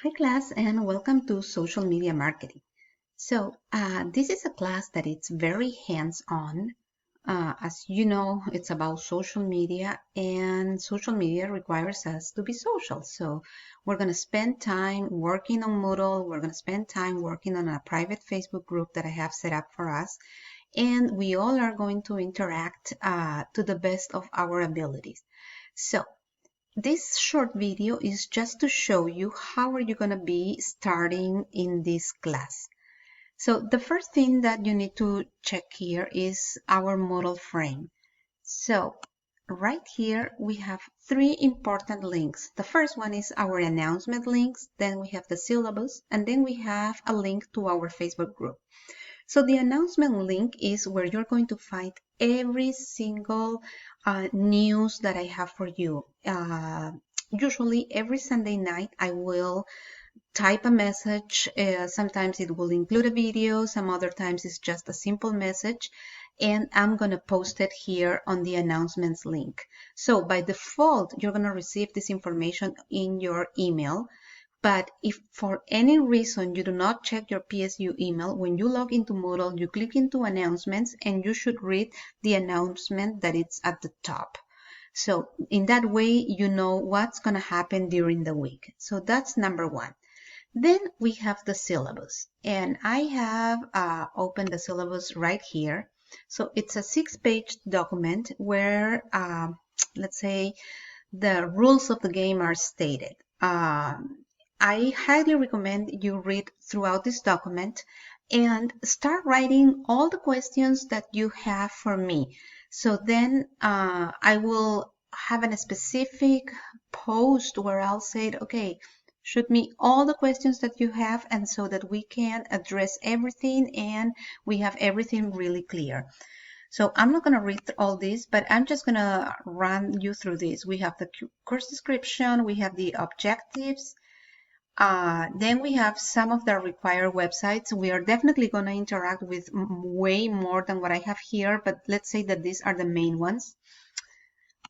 Hi class and welcome to social media marketing. This is a class that it's very hands-on. As you know, it's about social media and social media requires us to be social. So we're going to spend time working on Moodle. We're going to spend time working on a private Facebook group that I have set up for us. And we all are going to interact to the best of our abilities. So this short video is just to show you how are you going to be starting in this class. So the first thing that you need to check here is our model frame. So right here we have three important links. The first one is our announcement links, then we have the syllabus, and then we have a link to our Facebook group. So the announcement link is where you're going to find every single news that I have for you. Usually every Sunday night I will type a message. Sometimes it will include a video, some other times it's just a simple message, and I'm going to post it here on the announcements link. So by default, you're going to receive this information in your email. But if for any reason you do not check your PSU email, when you log into Moodle, you click into announcements and you should read the announcement that it's at the top. So in that way, you know what's going to happen during the week. So that's number one. Then we have the syllabus, and I have opened the syllabus right here. So it's a 6-page document where, let's say, the rules of the game are stated. I highly recommend you read throughout this document and start writing all the questions that you have for me. So then I will have a specific post where I'll say, okay, shoot me all the questions that you have, and so that we can address everything and we have everything really clear. So I'm not going to read all this, but I'm just going to run you through this. We have the course description, we have the objectives, then we have some of the required websites. We are definitely going to interact with way more than what I have here, but let's say that these are the main ones.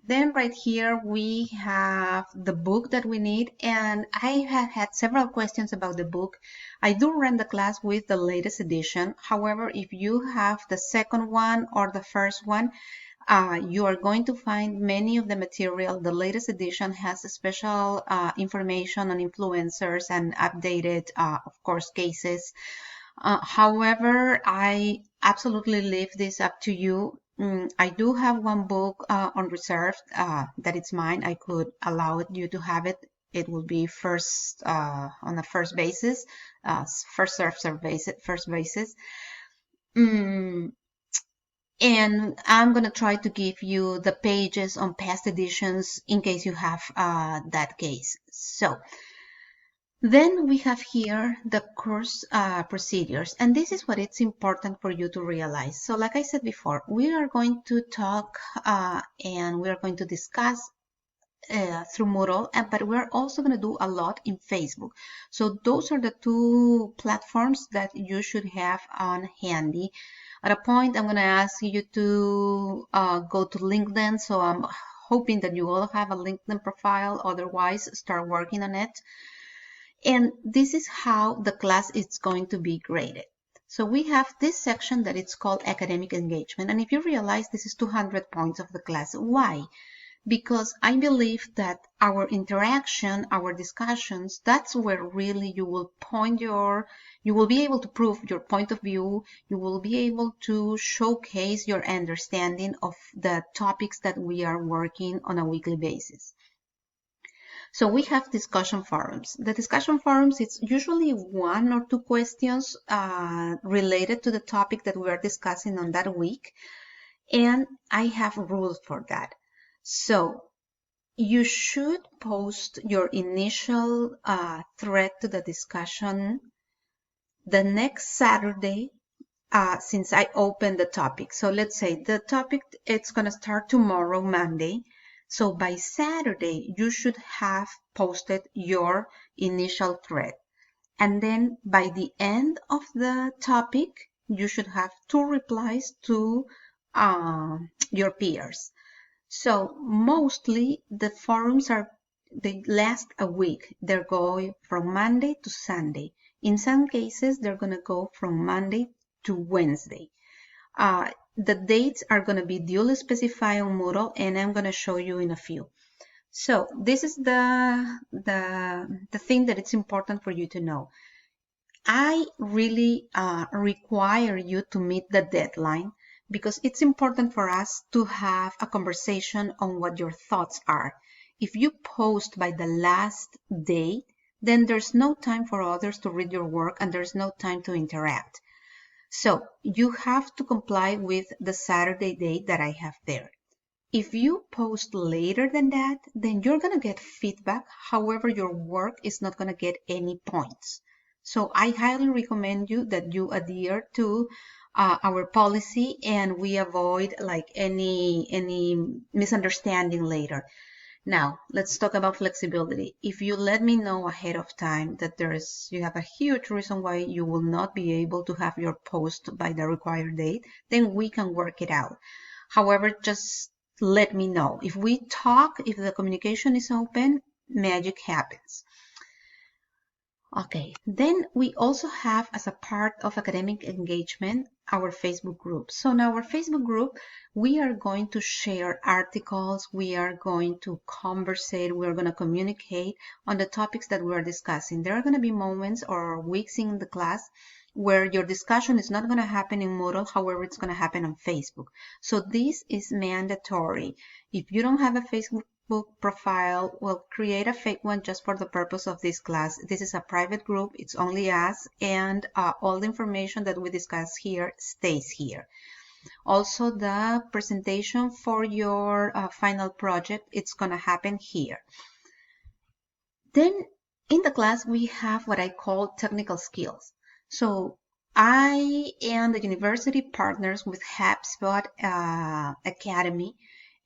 Then right here we have the book that we need, and I have had several questions about the book. I do run the class with the latest edition. However, if you have the second one or the first one, you are going to find many of the material. The latest edition has special information on influencers and updated, of course, cases. However, I absolutely leave this up to you. I do have one book on reserve that it's mine. I could allow you to have it. It will be first on a first basis, first serve basis, first basis. And I'm going to try to give you the pages on past editions in case you have that case. So then we have here the course procedures, and this is what it's important for you to realize. So like I said before, we are going to talk and we are going to discuss through Moodle, but we're also going to do a lot in Facebook. So those are the two platforms that you should have on handy. At a point, I'm going to ask you to go to LinkedIn. So I'm hoping that you all have a LinkedIn profile. Otherwise, start working on it. And this is how the class is going to be graded. So we have this section that it's called academic engagement. And if you realize, this is 200 points of the class. Why? Because I believe that our interaction, our discussions, that's where really you will you will be able to prove your point of view. You will be able to showcase your understanding of the topics that we are working on a weekly basis. So we have discussion forums. The discussion forums, it's usually 1 or 2 questions related to the topic that we are discussing on that week. And I have rules for that. So you should post your initial thread to the discussion the next Saturday since I opened the topic. So let's say the topic, it's going to start tomorrow, Monday. So by Saturday, you should have posted your initial thread. And then by the end of the topic, you should have 2 replies to your peers. So mostly the forums are they last a week. They're going from Monday to Sunday. In some cases, they're going to go from Monday to Wednesday. The dates are going to be duly specified on Moodle, and I'm going to show you in a few. So this is the thing that it's important for you to know. I really require you to meet the deadline because it's important for us to have a conversation on what your thoughts are. If you post by the last day, then there's no time for others to read your work and there's no time to interact. So you have to comply with the Saturday date that I have there. If you post later than that, then you're going to get feedback. However, your work is not going to get any points. So I highly recommend you that you adhere to our policy and we avoid like any misunderstanding later. Now, let's talk about flexibility. If you let me know ahead of time that you have a huge reason why you will not be able to have your post by the required date, then we can work it out. However, just let me know. If we talk, if the communication is open, magic happens. Okay, then we also have as a part of academic engagement our Facebook group. So in our Facebook group, we are going to share articles, we are going to conversate, we're going to communicate on the topics that we're discussing. There are going to be moments or weeks in the class where your discussion is not going to happen in Moodle, however, it's going to happen on Facebook. So this is mandatory. If you don't have a Facebook profile, well, create a fake one just for the purpose of this class. This is a private group, it's only us, and all the information that we discuss here stays here. Also, the presentation for your final project, it's going to happen here. Then in the class, we have what I call technical skills. So I and the university partners with HubSpot Academy.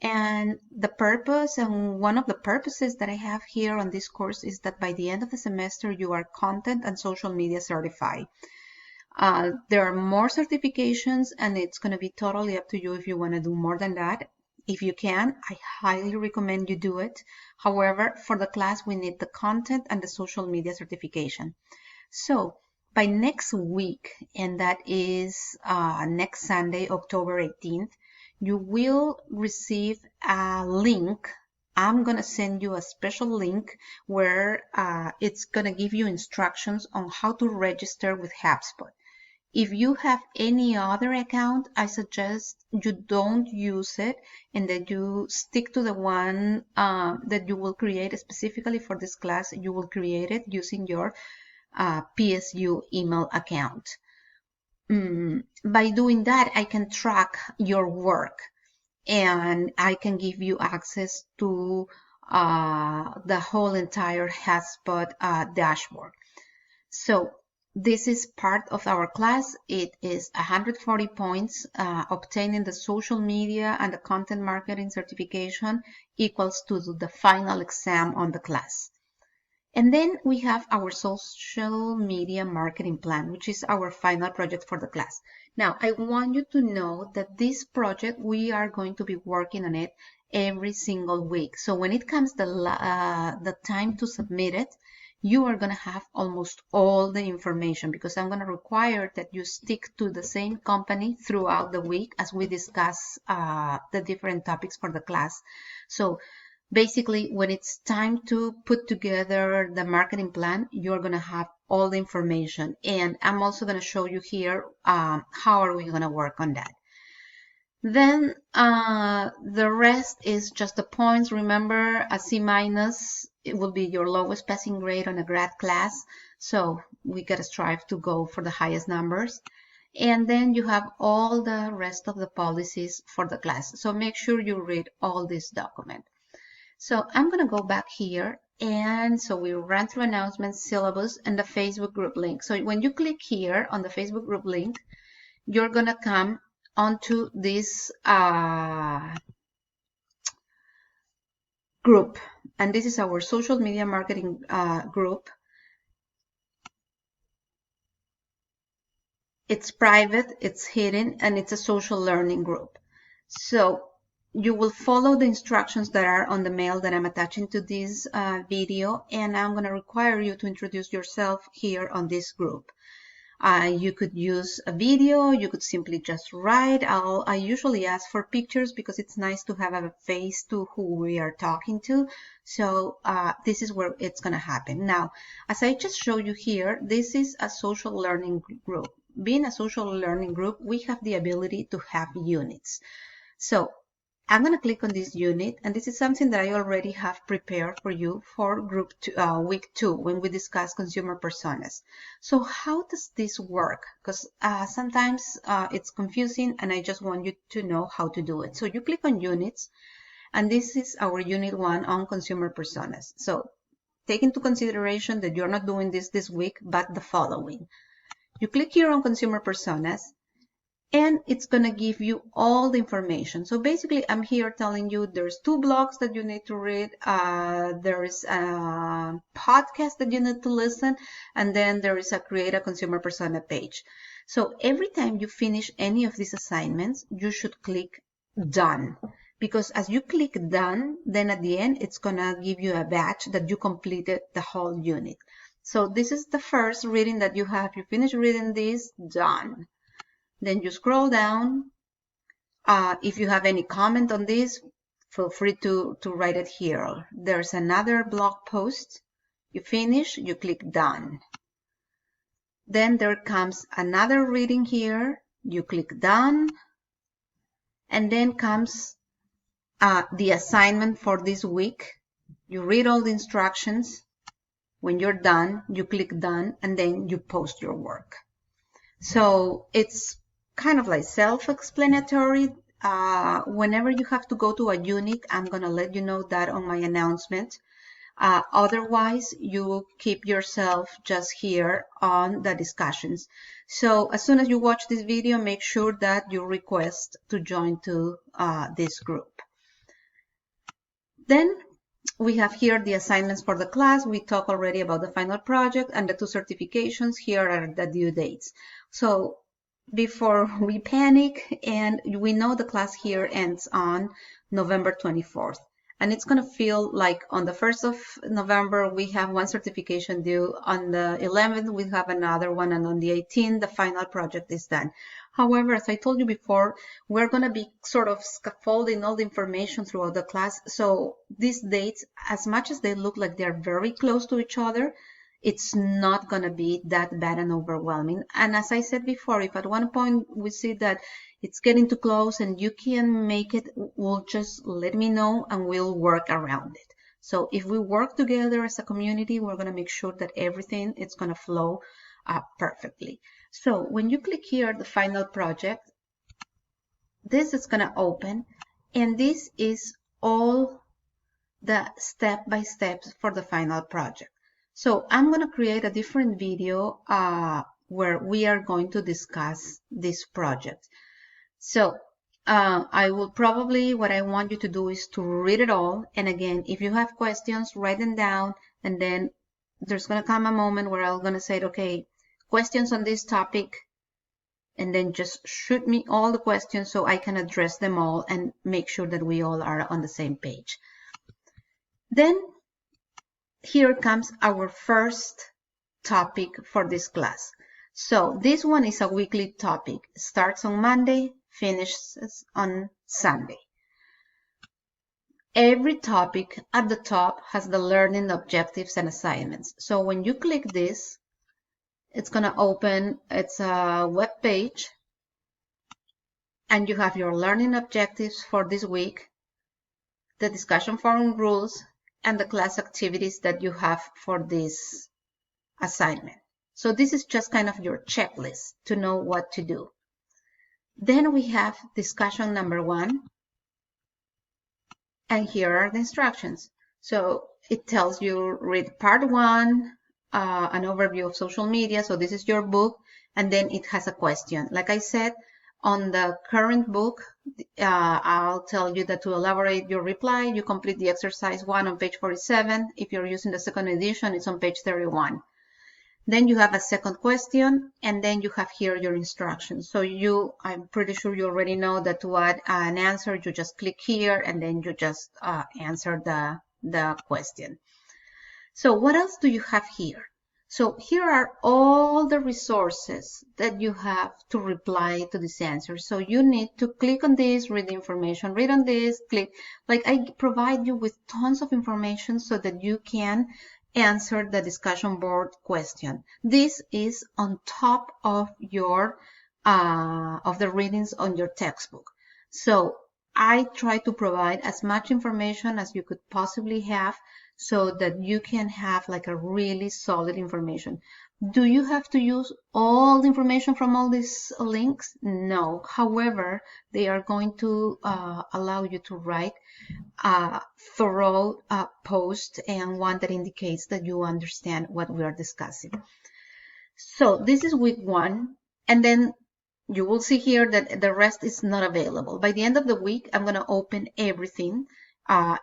And the purpose, and one of the purposes that I have here on this course is that by the end of the semester, you are content and social media certified. There are more certifications and it's going to be totally up to you if you want to do more than that. If you can, I highly recommend you do it. However, for the class, we need the content and the social media certification. So by next week, and that is next Sunday, October 18th, you will receive a link. I'm going to send you a special link where it's going to give you instructions on how to register with HubSpot. If you have any other account, I suggest you don't use it and that you stick to the one that you will create specifically for this class. You will create it using your PSU email account. By doing that, I can track your work and I can give you access to the whole entire HubSpot dashboard. So this is part of our class. It is 140 points. Obtaining the social media and the content marketing certification equals to the final exam on the class. And then we have our social media marketing plan, which is our final project for the class. Now, I want you to know that this project, we are going to be working on it every single week. So when it comes the time to submit it, you are going to have almost all the information because I'm going to require that you stick to the same company throughout the week as we discuss the different topics for the class. So basically, when it's time to put together the marketing plan, you're going to have all the information. And I'm also going to show you here how are we going to work on that. Then the rest is just the points. Remember, a C minus, it will be your lowest passing grade on a grad class. So we got to strive to go for the highest numbers. And then you have all the rest of the policies for the class. So make sure you read all this document. So I'm going to go back here. And so we ran through announcements, syllabus, and the Facebook group link. So when you click here on the Facebook group link, you're going to come onto this group. And this is our social media marketing group. It's private, it's hidden, and it's a social learning group. So you will follow the instructions that are on the mail that I'm attaching to this video, and I'm going to require you to introduce yourself here on this group. You could use a video, you could simply just write. I usually ask for pictures because it's nice to have a face to who we are talking to. So this is where it's going to happen. Now, as I just showed you here, this is a social learning group. Being a social learning group, we have the ability to have units. So I'm going to click on this unit, and this is something that I already have prepared for you for week 2 when we discuss consumer personas. So how does this work? Because sometimes it's confusing and I just want you to know how to do it. So you click on units, and this is our unit 1 on consumer personas. So take into consideration that you're not doing this week, but the following. You click here on consumer personas, and it's going to give you all the information. So basically, I'm here telling you there's 2 blogs that you need to read, there's a podcast that you need to listen, and then there is a create a consumer persona page. So every time you finish any of these assignments, you should click done, because as you click done, then at the end, it's going to give you a badge that you completed the whole unit. So this is the first reading that you have. You finish reading this, done. Then you scroll down. If you have any comment on this, feel free to write it here. There's another blog post. You finish, you click done. Then there comes another reading here. You click done. And then comes the assignment for this week. You read all the instructions. When you're done, you click done, and then you post your work. So it's kind of like self-explanatory. Whenever you have to go to a unit, I'm going to let you know that on my announcement. Otherwise, you keep yourself just here on the discussions. So as soon as you watch this video, make sure that you request to join to this group. Then we have here the assignments for the class. We talked already about the final project and the 2 certifications. Here are the due dates. So before we panic, and we know the class here ends on November 24th. And it's going to feel like on the 1st of November, we have 1 certification due. On the 11th, we have another one. And on the 18th, the final project is done. However, as I told you before, we're going to be sort of scaffolding all the information throughout the class. So these dates, as much as they look like they're very close to each other, it's not going to be that bad and overwhelming. And as I said before, if at one point we see that it's getting too close and you can make it, we'll just let me know and we'll work around it. So if we work together as a community, we're going to make sure that everything is going to flow perfectly. So when you click here, the final project, this is going to open, and this is all the step-by-steps for the final project. So I'm going to create a different video where we are going to discuss this project. So I will probably, what I want you to do is to read it all. And again, if you have questions, write them down. And then there's going to come a moment where I'm going to say, okay, questions on this topic. And then just shoot me all the questions so I can address them all and make sure that we all are on the same page. Then here comes our first topic for this class. So this one is a weekly topic. Starts on Monday, finishes on Sunday. Every topic at the top has the learning objectives and assignments. So when you click this, it's going to open, it's a web page, and you have your learning objectives for this week, the discussion forum rules, and the class activities that you have for this assignment. So this is just kind of your checklist to know what to do. Then we have discussion number 1. And here are the instructions. So it tells you read part 1, an overview of social media. So this is your book. And then it has a question. Like I said, on the current book, I'll tell you that to elaborate your reply, you complete the exercise 1 on page 47. If you're using the second edition, it's on page 31. Then you have a second question, and then you have here your instructions. So I'm pretty sure you already know that to add an answer, you just click here, and then you just answer the question. So what else do you have here? So here are all the resources that you have to reply to this answer. So you need to click on this, read the information, read on this, click. Like I provide you with tons of information so that you can answer the discussion board question. This is on top of of the readings on your textbook. So I try to provide as much information as you could possibly have so that you can have like a really solid information. Do you have to use all the information from all these links? No. However, they are going to allow you to write a thorough post and one that indicates that you understand what we are discussing. So this is week 1, and then you will see here that the rest is not available. By the end of the week, I'm going to open everything,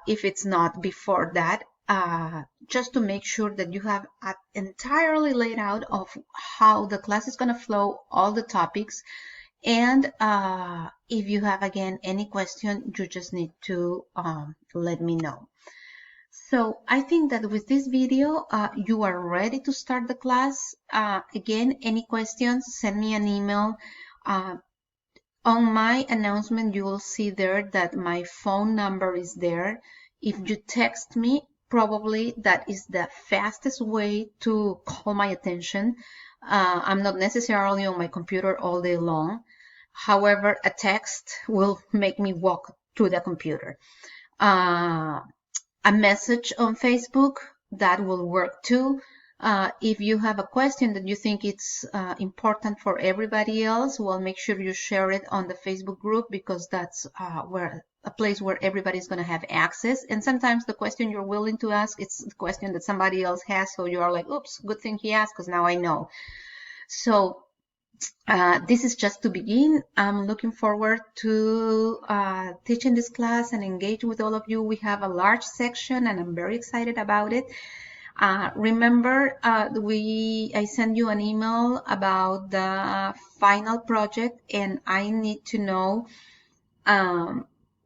if it's not before that, just to make sure that you have entirely laid out of how the class is going to flow, all the topics. And if you have, again, any question, you just need to let me know. So I think that with this video, you are ready to start the class. Again, any questions, send me an email. On my announcement, you will see there that my phone number is there. If you text me, probably that is the fastest way to call my attention. I'm not necessarily on my computer all day long. However, a text will make me walk to the computer. A message on Facebook, that will work too. If you have a question that you think it's important for everybody else, well, make sure you share it on the Facebook group, because that's a place where everybody's going to have access. And sometimes the question you're willing to ask, it's the question that somebody else has, so you are like, oops, good thing he asked, because now I know. So this is just to begin. I'm looking forward to teaching this class and engage with all of you. We have a large section and I'm very excited about it. Remember, I sent you an email about the final project, and I need to know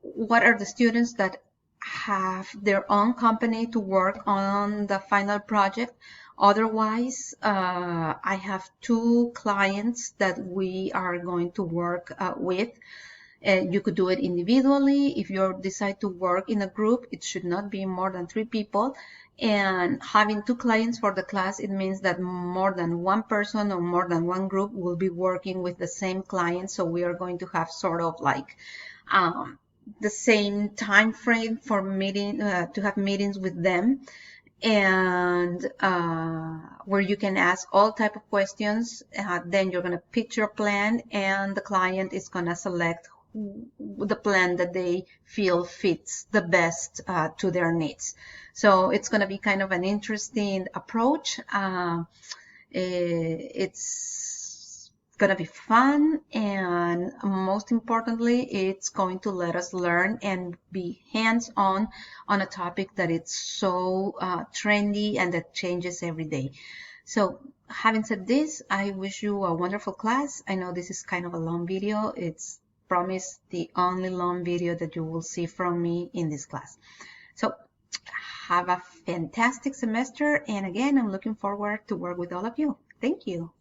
what are the students that have their own company to work on the final project. Otherwise, I have 2 clients that we are going to work with. You could do it individually. If you decide to work in a group, it should not be more than 3 people. And having 2 clients for the class, it means that more than 1 person or more than 1 group will be working with the same client. So we are going to have sort of like the same time frame for to have meetings with them, and where you can ask all type of questions. Then you're going to pitch your plan, and the client is going to select the plan that they feel fits the best to their needs. So it's going to be kind of an interesting approach. It's going to be fun, and most importantly, it's going to let us learn and be hands-on on a topic that it's so trendy and that changes every day. So having said this, I wish you a wonderful class. I know this is kind of a long video. It's promise the only long video that you will see from me in this class. So have a fantastic semester, and again, I'm looking forward to work with all of you. Thank you.